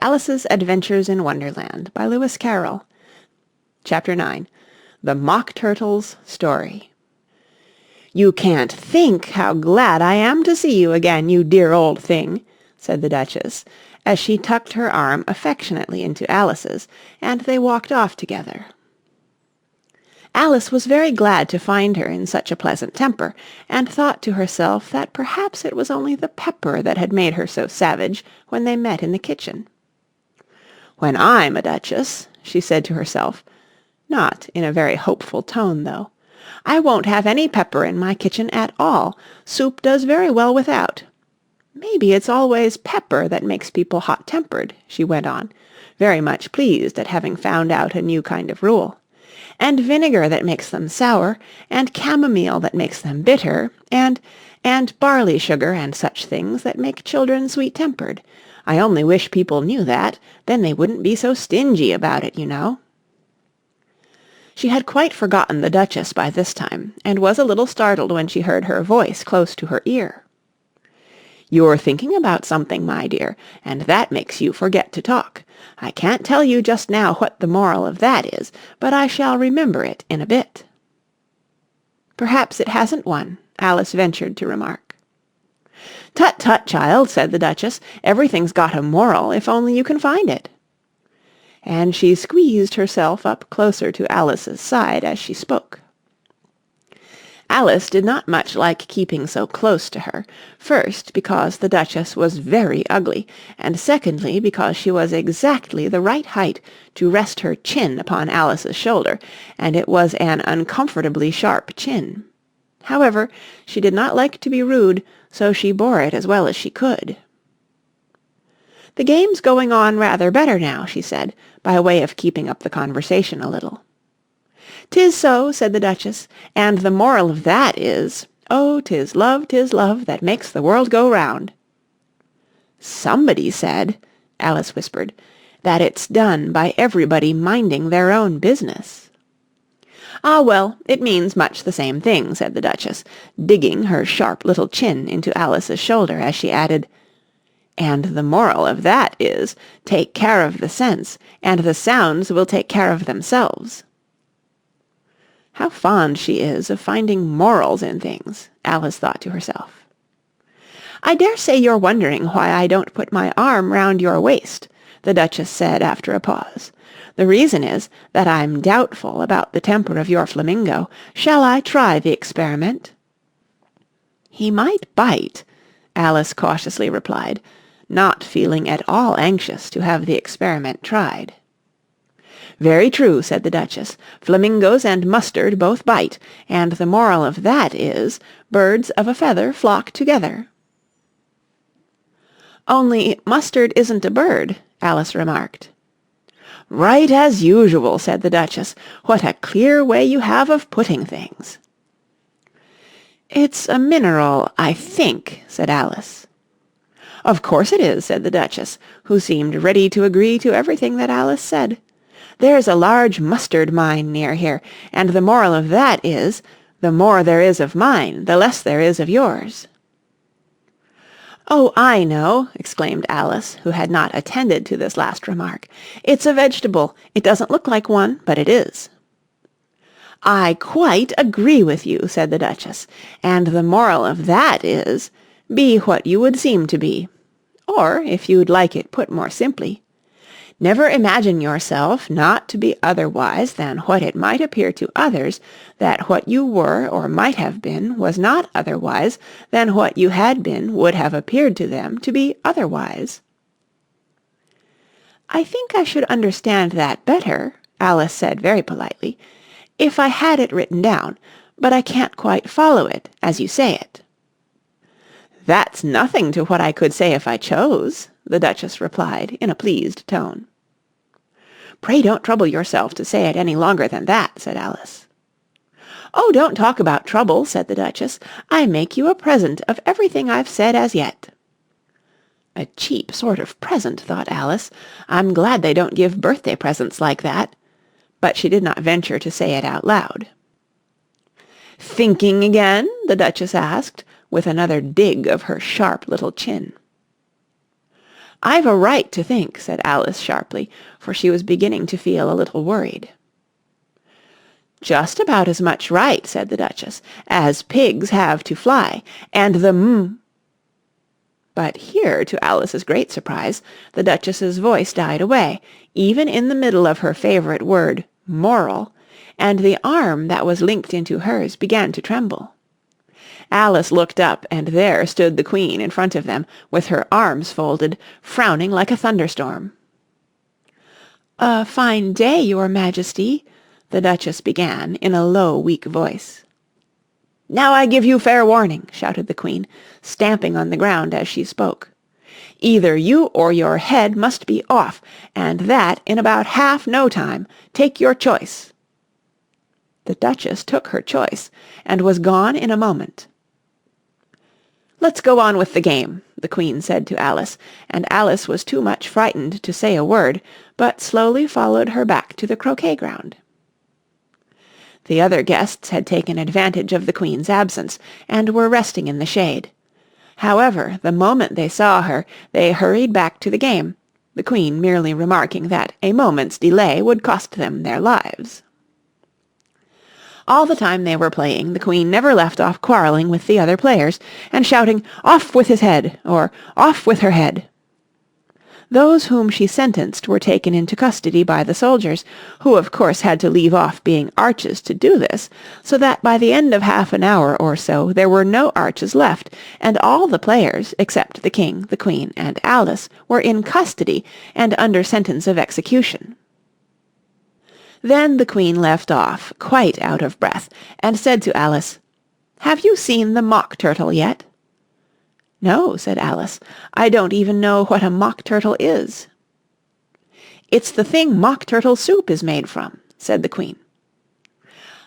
Alice's Adventures in Wonderland by Lewis Carroll. Chapter 9. The Mock Turtle's Story. "You can't think how glad I am to see you again, you dear old thing," said the Duchess, as she tucked her arm affectionately into Alice's, and they walked off together. Alice was very glad to find her in such a pleasant temper, and thought to herself that perhaps it was only the pepper that had made her so savage when they met in the kitchen. "When I'm a duchess," she said to herself, not in a very hopeful tone, though, "I won't have any pepper in my kitchen at all. Soup does very well without. Maybe it's always pepper that makes people hot-tempered," she went on, very much pleased at having found out a new kind of rule. "And vinegar that makes them sour, and chamomile that makes them bitter, and barley sugar and such things that make children sweet-tempered. I only wish people knew that, then they wouldn't be so stingy about it, you know." She had quite forgotten the Duchess by this time, and was a little startled when she heard her voice close to her ear. "You're thinking about something, my dear, and that makes you forget to talk. I can't tell you just now what the moral of that is, but I shall remember it in a bit." "Perhaps it hasn't one," Alice ventured to remark. "Tut, tut, child," said the Duchess. "Everything's got a moral, if only you can find it." And she squeezed herself up closer to Alice's side as she spoke. Alice did not much like keeping so close to her, first because the Duchess was very ugly, and secondly because she was exactly the right height to rest her chin upon Alice's shoulder, and it was an uncomfortably sharp chin. However, she did not like to be rude, so she bore it as well as she could. "The game's going on rather better now," she said, by way of keeping up the conversation a little. "'Tis so," said the Duchess, "and the moral of that is, 'Oh, 'tis love, that makes the world go round.'" "Somebody said," Alice whispered, "that it's done by everybody minding their own business." "Ah, well, it means much the same thing," said the Duchess, digging her sharp little chin into Alice's shoulder as she added, "and the moral of that is, take care of the sense, and the sounds will take care of themselves." "How fond she is of finding morals in things," Alice thought to herself. "I dare say you're wondering why I don't put my arm round your waist," the Duchess said after a pause. "The reason is that I'm doubtful about the temper of your flamingo. Shall I try the experiment?" "He might bite," Alice cautiously replied, not feeling at all anxious to have the experiment tried. "Very true," said the Duchess. "Flamingos and mustard both bite, and the moral of that is, birds of a feather flock together." "Only mustard isn't a bird," Alice remarked. "Right as usual," said the Duchess. "What a clear way you have of putting things." "It's a mineral, I think," said Alice. "Of course it is," said the Duchess, who seemed ready to agree to everything that Alice said. "There's a large mustard mine near here, and the moral of that is, the more there is of mine, the less there is of yours." "Oh, I know," exclaimed Alice, who had not attended to this last remark. "It's a vegetable. It doesn't look like one, but it is." "I quite agree with you," said the Duchess, "and the moral of that is, be what you would seem to be. Or, if you'd like it put more simply, never imagine yourself not to be otherwise than what it might appear to others that what you were or might have been was not otherwise than what you had been would have appeared to them to be otherwise." "I think I should understand that better," Alice said very politely, "if I had it written down, but I can't quite follow it as you say it." "That's nothing to what I could say if I chose," the Duchess replied in a pleased tone. "Pray don't trouble yourself to say it any longer than that," said Alice. "Oh, don't talk about trouble," said the Duchess. "I make you a present of everything I've said as yet." "A cheap sort of present," thought Alice. "I'm glad they don't give birthday presents like that." But she did not venture to say it out loud. "Thinking again?" the Duchess asked, with another dig of her sharp little chin. "I've a right to think," said Alice sharply, for she was beginning to feel a little worried. "Just about as much right," said the Duchess, "as pigs have to fly, and the But here, to Alice's great surprise, the Duchess's voice died away, even in the middle of her favourite word, moral, and the arm that was linked into hers began to tremble. Alice looked up, and there stood the Queen in front of them, with her arms folded, frowning like a thunderstorm. "A fine day, your Majesty," the Duchess began in a low, weak voice. "Now I give you fair warning," shouted the Queen, stamping on the ground as she spoke. "Either you or your head must be off, and that in about half no time. Take your choice." The Duchess took her choice, and was gone in a moment. "Let's go on with the game," the Queen said to Alice, and Alice was too much frightened to say a word, but slowly followed her back to the croquet ground. The other guests had taken advantage of the Queen's absence, and were resting in the shade. However, the moment they saw her, they hurried back to the game, the Queen merely remarking that a moment's delay would cost them their lives. All the time they were playing, the Queen never left off quarrelling with the other players, and shouting, "Off with his head!" or "Off with her head!" Those whom she sentenced were taken into custody by the soldiers, who of course had to leave off being arches to do this, so that by the end of half an hour or so there were no arches left, and all the players, except the King, the Queen, and Alice, were in custody and under sentence of execution. Then the Queen left off, quite out of breath, and said to Alice, "Have you seen the Mock Turtle yet?" "No," said Alice. "I don't even know what a Mock Turtle is." "It's the thing Mock Turtle soup is made from," said the Queen.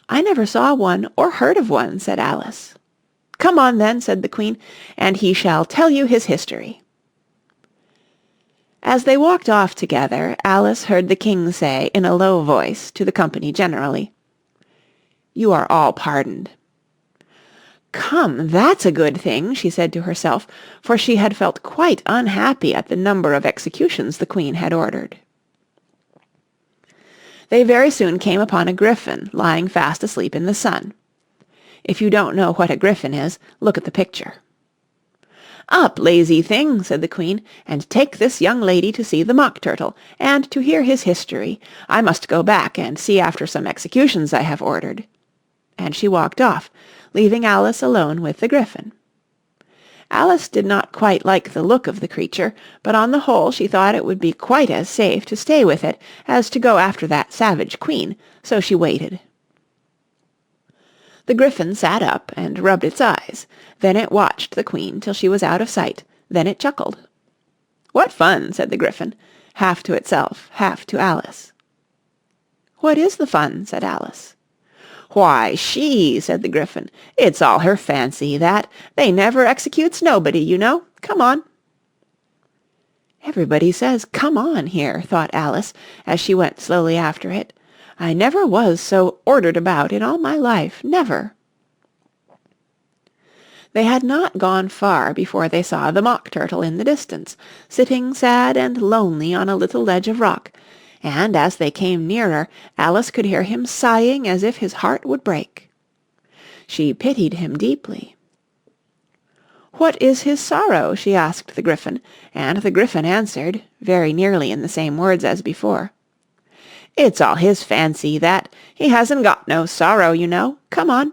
"I never saw one or heard of one," said Alice. "Come on, then," said the Queen, "and he shall tell you his history." As they walked off together, Alice heard the King say in a low voice to the company generally, "You are all pardoned." "Come, that's a good thing," she said to herself, for she had felt quite unhappy at the number of executions the Queen had ordered. They very soon came upon a griffin lying fast asleep in the sun. If you don't know what a griffin is, look at the picture. "Up, lazy thing," said the Queen, "and take this young lady to see the Mock Turtle, and to hear his history. I must go back and see after some executions I have ordered." And she walked off, leaving Alice alone with the griffin. Alice did not quite like the look of the creature, but on the whole she thought it would be quite as safe to stay with it as to go after that savage Queen, so she waited. The griffin sat up and rubbed its eyes. Then it watched the Queen till she was out of sight. Then it chuckled. "What fun!" said the griffin, half to itself, half to Alice. "What is the fun?" said Alice. "Why, she," said the griffin. "It's all her fancy, that. They never executes nobody, you know. Come on." "Everybody says 'come on' here," thought Alice, as she went slowly after it. "I never was so ordered about in all my life, never." They had not gone far before they saw the Mock Turtle in the distance, sitting sad and lonely on a little ledge of rock, and as they came nearer, Alice could hear him sighing as if his heart would break. She pitied him deeply. "What is his sorrow?" she asked the griffin, and the griffin answered, very nearly in the same words as before, "It's all his fancy, that. He hasn't got no sorrow, you know. Come on."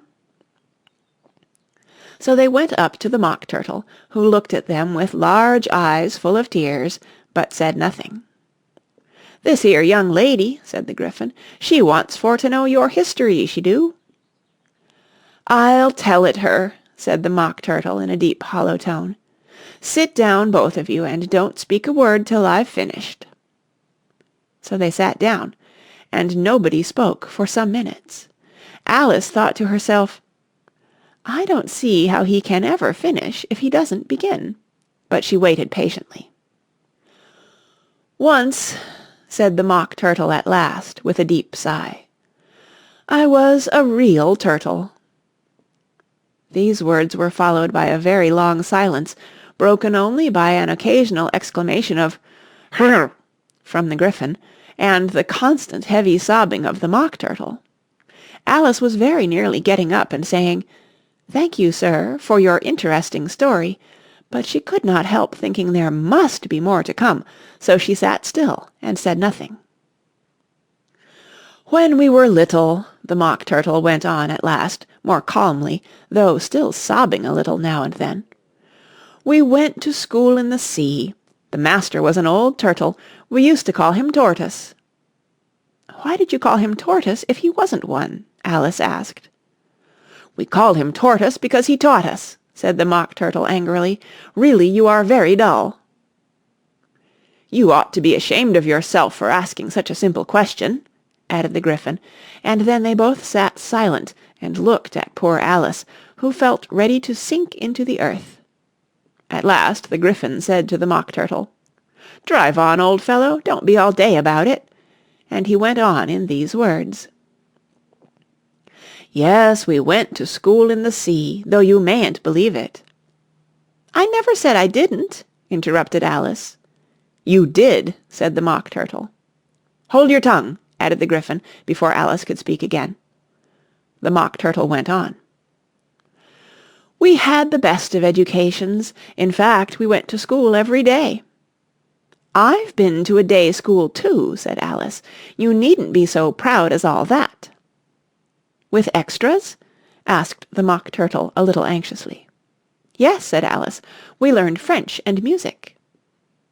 So they went up to the Mock Turtle, who looked at them with large eyes full of tears, but said nothing. "This here young lady," said the griffin, "she wants for to know your history, she do." "I'll tell it her," said the Mock Turtle in a deep hollow tone. "Sit down, both of you, and don't speak a word till I've finished." So they sat down, and nobody spoke for some minutes. Alice thought to herself, "I don't see how he can ever finish if he doesn't begin," but she waited patiently. "Once," said the Mock Turtle at last, with a deep sigh, "I was a real turtle." These words were followed by a very long silence, broken only by an occasional exclamation of "Hrrr!" from the Gryphon, and the constant heavy sobbing of the Mock Turtle. Alice was very nearly getting up and saying, "Thank you, sir, for your interesting story," but she could not help thinking there must be more to come, so she sat still and said nothing. "When we were little," the Mock Turtle went on at last, more calmly, though still sobbing a little now and then, "we went to school in the sea. The master was an old turtle. We used to call him Tortoise." "Why did you call him Tortoise if he wasn't one?" Alice asked. "We called him Tortoise because he taught us," said the Mock Turtle angrily. "Really, you are very dull." "You ought to be ashamed of yourself for asking such a simple question," added the Gryphon, and then they both sat silent and looked at poor Alice, who felt ready to sink into the earth. At last the Gryphon said to the Mock Turtle, "Drive on, old fellow, don't be all day about it," and he went on in these words. "Yes, we went to school in the sea, though you mayn't believe it." "I never said I didn't," interrupted Alice. "You did," said the Mock Turtle. "Hold your tongue," added the Gryphon, before Alice could speak again. The Mock Turtle went on. "We had the best of educations. In fact, we went to school every day." "I've been to a day school too," said Alice. "You needn't be so proud as all that." "With extras?" asked the Mock Turtle a little anxiously. "Yes," said Alice. "We learned French and music."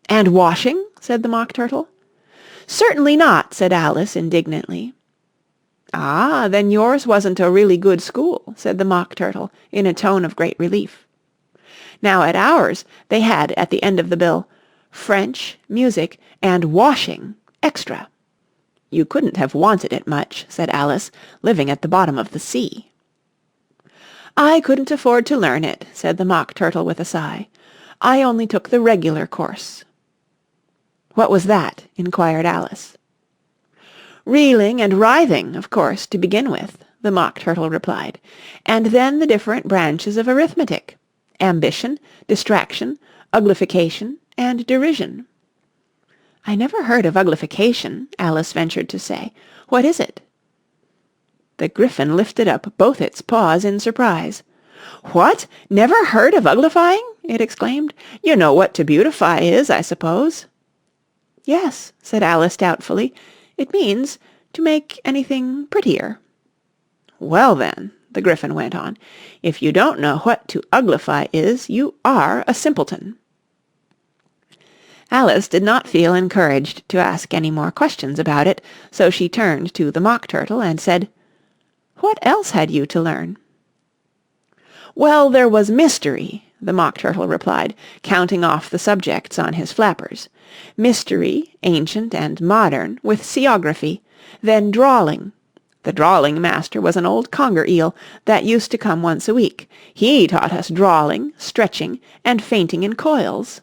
"And washing?" said the Mock Turtle. "Certainly not," said Alice indignantly. "Ah, then yours wasn't a really good school," said the Mock Turtle in a tone of great relief. Now at ours they had at the end of the bill French, music, and washing, extra. "You couldn't have wanted it much," said Alice, "living at the bottom of the sea." "I couldn't afford to learn it," said the Mock Turtle with a sigh. "I only took the regular course." "What was that?" inquired Alice. "Reeling and writhing, of course, to begin with," the Mock Turtle replied, "and then the different branches of arithmetic, ambition, distraction, uglification, and derision." "I never heard of uglification," Alice ventured to say. "What is it?" The Gryphon lifted up both its paws in surprise. "What? Never heard of uglifying?" it exclaimed. "You know what to beautify is, I suppose." "Yes," said Alice doubtfully. "It means to make anything prettier." "Well then," the Gryphon went on, "if you don't know what to uglify is, you are a simpleton." Alice did not feel encouraged to ask any more questions about it, so she turned to the Mock Turtle and said, "What else had you to learn?" "Well, there was mystery," the Mock Turtle replied, counting off the subjects on his flappers. "Mystery, ancient and modern, with seaography. Then drawling. The drawling master was an old conger eel that used to come once a week. He taught us drawling, stretching, and fainting in coils."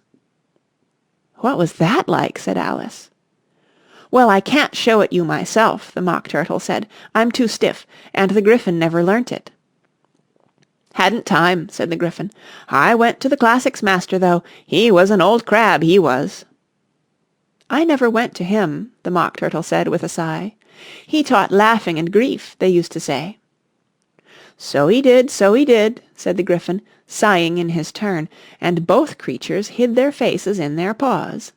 "What was that like?" said Alice. "Well, I can't show it you myself," the Mock Turtle said. "I'm too stiff, and the Gryphon never learnt it." "Hadn't time," said the Gryphon. "I went to the classics master, though. He was an old crab, he was." "I never went to him," the Mock Turtle said with a sigh. "He taught laughing and grief, they used to say." "So he did, so he did," said the Gryphon, sighing in his turn, and both creatures hid their faces in their paws.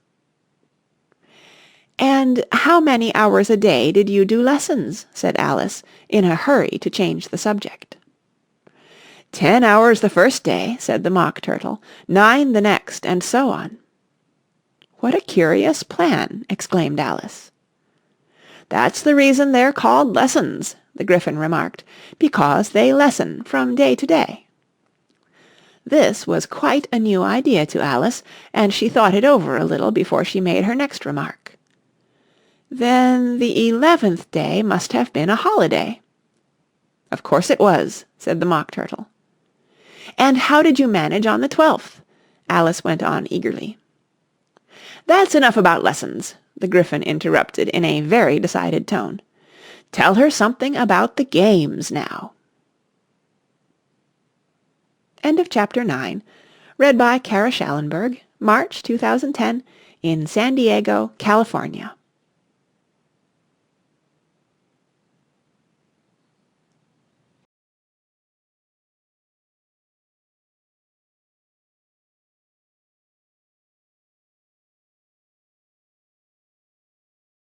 "And how many hours a day did you do lessons?" said Alice, in a hurry to change the subject. 10 hours the first day," said the Mock Turtle, 9 the next, and so on. "What a curious plan!" exclaimed Alice. "That's the reason they're called lessons," the Gryphon remarked, "because they lessen from day to day." This was quite a new idea to Alice, and she thought it over a little before she made her next remark. "Then the 11th day must have been a holiday." "Of course it was," said the Mock Turtle. "And how did you manage on the 12th?" Alice went on eagerly. "That's enough about lessons," the Gryphon interrupted in a very decided tone. "Tell her something about the games now." End of Chapter 9. Read by Kara Schallenberg, March 2010, in San Diego, California.